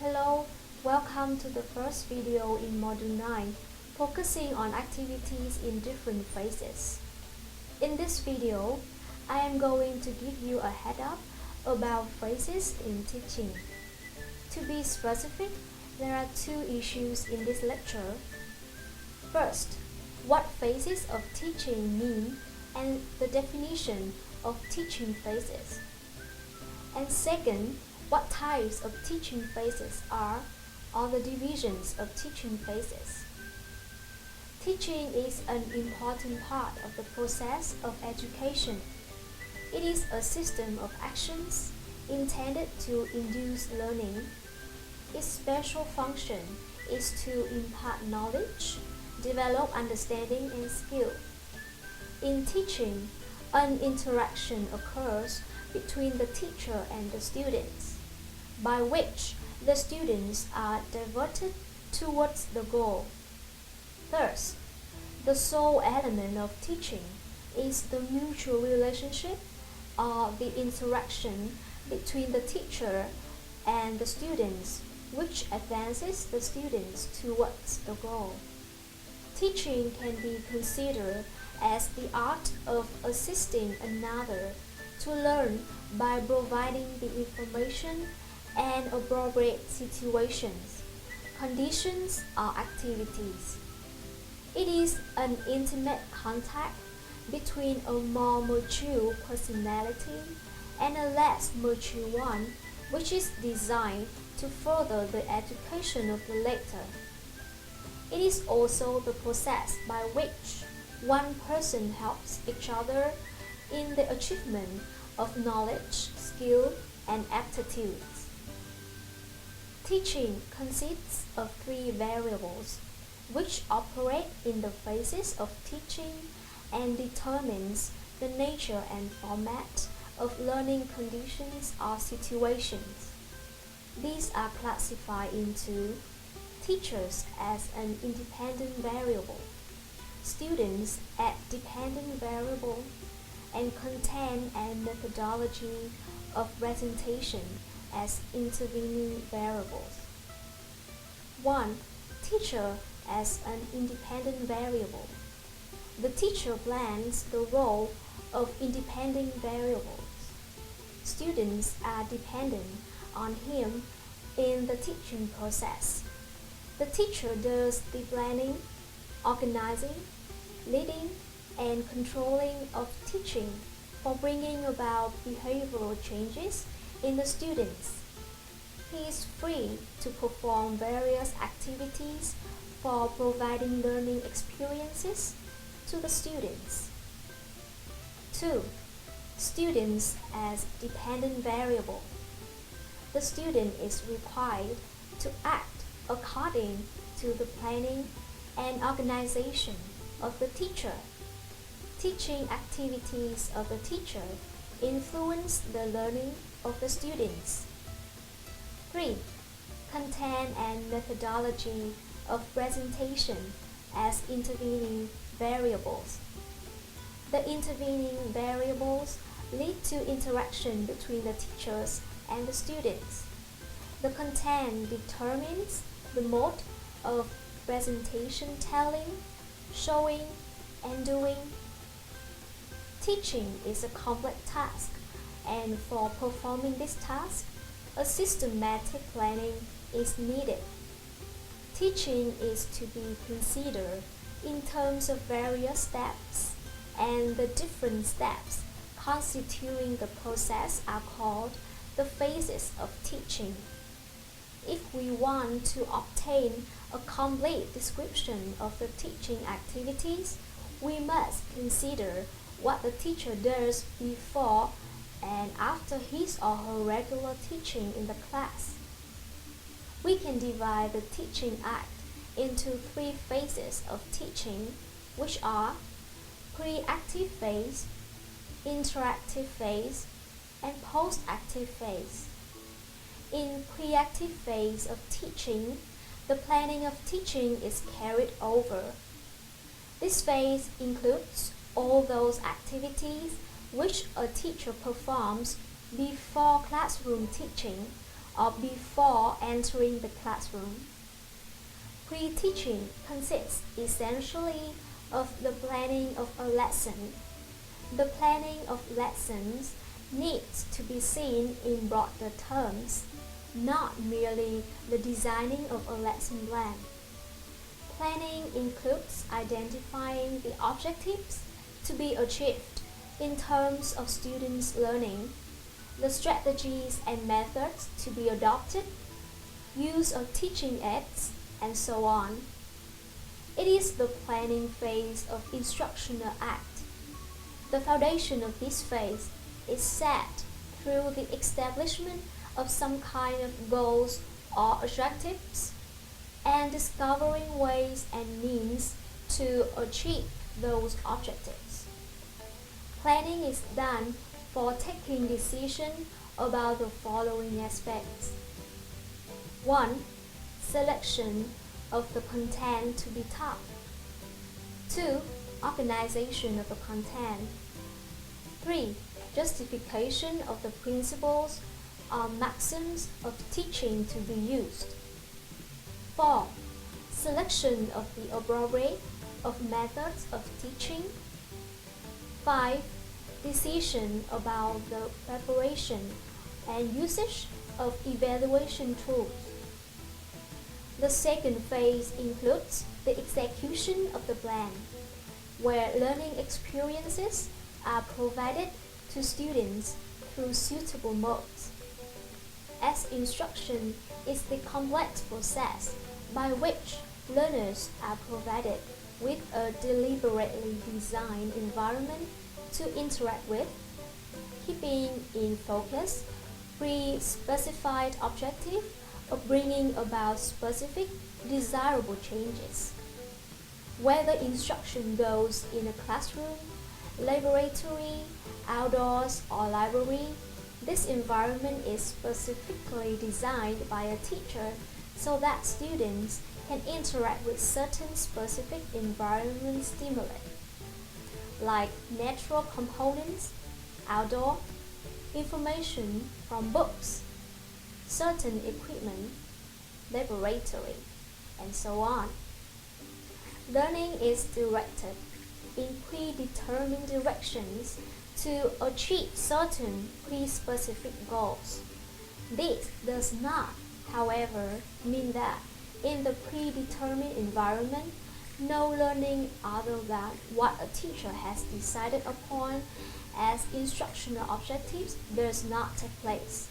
Hello, welcome to the first video in Module 9, focusing on activities in different phases. In this video, I am going to give you a head up about phases in teaching. To be specific, there are two issues in this lecture. First, what phases of teaching mean and the definition of teaching phases. And second, what types of teaching phases are, or the divisions of teaching phases. Teaching is an important part of the process of education. It is a system of actions intended to induce learning. Its special function is to impart knowledge, develop understanding and skill. In teaching, an interaction occurs between the teacher and the students, by which the students are diverted towards the goal. Thus, the sole element of teaching is the mutual relationship or the interaction between the teacher and the students, which advances the students towards the goal. Teaching can be considered as the art of assisting another to learn by providing the information and appropriate situations, conditions, or activities. It is an intimate contact between a more mature personality and a less mature one, which is designed to further the education of the latter. It is also the process by which one person helps each other in the achievement of knowledge, skill, and aptitudes. Teaching consists of three variables, which operate in the phases of teaching and determines the nature and format of learning conditions or situations. These are classified into teachers as an independent variable, students as dependent variable, and content and methodology of presentation as intervening variables. 1. Teacher as an independent variable. The teacher plans the role of independent variables. Students are dependent on him in the teaching process. The teacher does the planning, organizing, leading, and controlling of teaching for bringing about behavioral changes in the students. He is free to perform various activities for providing learning experiences to the students. 2. Students as dependent variable. The student is required to act according to the planning and organization of the teacher. Teaching activities of the teacher influence the learning of the students. 3. Content and methodology of presentation as intervening variables. The intervening variables lead to interaction between the teachers and the students. The content determines the mode of presentation, telling, showing, and doing. Teaching is a complex task, and for performing this task, a systematic planning is needed. Teaching is to be considered in terms of various steps, and the different steps constituting the process are called the phases of teaching. If we want to obtain a complete description of the teaching activities, we must consider what the teacher does before and after his or her regular teaching in the class. We can divide the teaching act into three phases of teaching, which are pre-active phase, interactive phase, and post-active phase. In pre-active phase of teaching, the planning of teaching is carried over. This phase includes all those activities which a teacher performs before classroom teaching or before entering the classroom. Pre-teaching consists essentially of the planning of a lesson. The planning of lessons needs to be seen in broader terms, not merely the designing of a lesson plan. Planning includes identifying the objectives to be achieved in terms of students' learning, the strategies and methods to be adopted, use of teaching aids, and so on. It is the planning phase of instructional act. The foundation of this phase is set through the establishment of some kind of goals or objectives and discovering ways and means to achieve those objectives. Planning is done for taking decision about the following aspects. 1. Selection of the content to be taught. 2. Organization of the content. 3. Justification of the principles or maxims of teaching to be used. 4. Selection of the appropriate of methods of teaching. 5. Decision about the preparation and usage of evaluation tools. The second phase includes the execution of the plan, where learning experiences are provided to students through suitable modes. As instruction is the complex process by which learners are provided with a deliberately designed environment to interact with, keeping in focus pre-specified objective of bringing about specific desirable changes. Whether instruction goes in a classroom, laboratory, outdoors, or library, this environment is specifically designed by a teacher so that students can interact with certain specific environment stimuli, like natural components, outdoor, information from books, certain equipment, laboratory, and so on. Learning is directed in predetermined directions to achieve certain pre-specific goals. This does not, however, mean that in the predetermined environment, no learning other than what a teacher has decided upon as instructional objectives does not take place.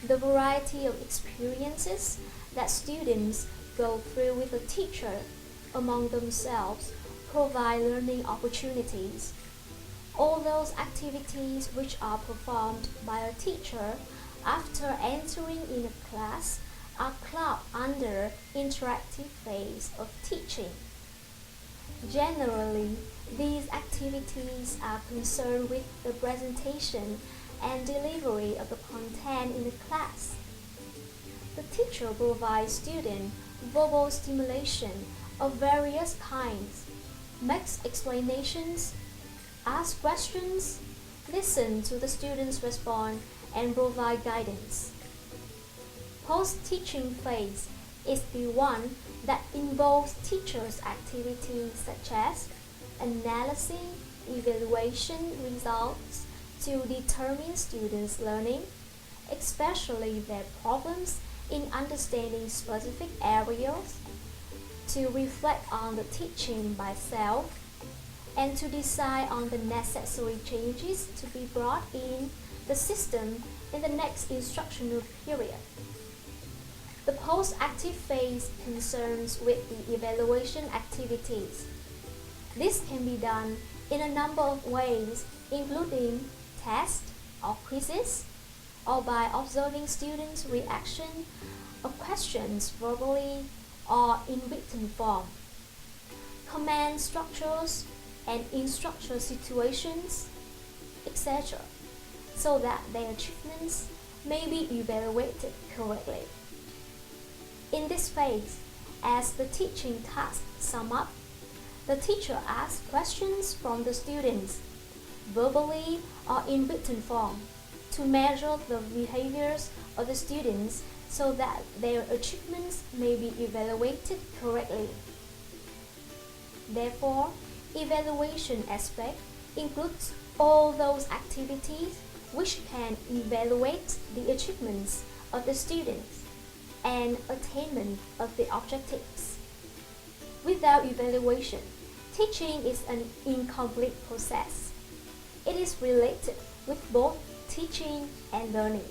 The variety of experiences that students go through with a teacher among themselves provide learning opportunities. All those activities which are performed by a teacher after entering in a class are clubbed under interactive phase of teaching. Generally, these activities are concerned with the presentation and delivery of the content in the class. The teacher provides students verbal stimulation of various kinds, makes explanations, asks questions, listen to the students' response, and provide guidance. Post-teaching phase is the one that involves teachers' activities such as analyzing evaluation results to determine students' learning, especially their problems in understanding specific areas, to reflect on the teaching by self, and to decide on the necessary changes to be brought in the system in the next instructional period. The post-active phase concerns with the evaluation activities. This can be done in a number of ways, including tests or quizzes, or by observing students' reaction of questions verbally or in written form, command structures and instructional situations, etc., so that their achievements may be evaluated correctly. In this phase, as the teaching tasks sum up, the teacher asks questions from the students, verbally or in written form, to measure the behaviors of the students so that their achievements may be evaluated correctly. Therefore, evaluation aspect includes all those activities which can evaluate the achievements of the students and attainment of the objectives. Without evaluation, teaching is an incomplete process. It is related with both teaching and learning.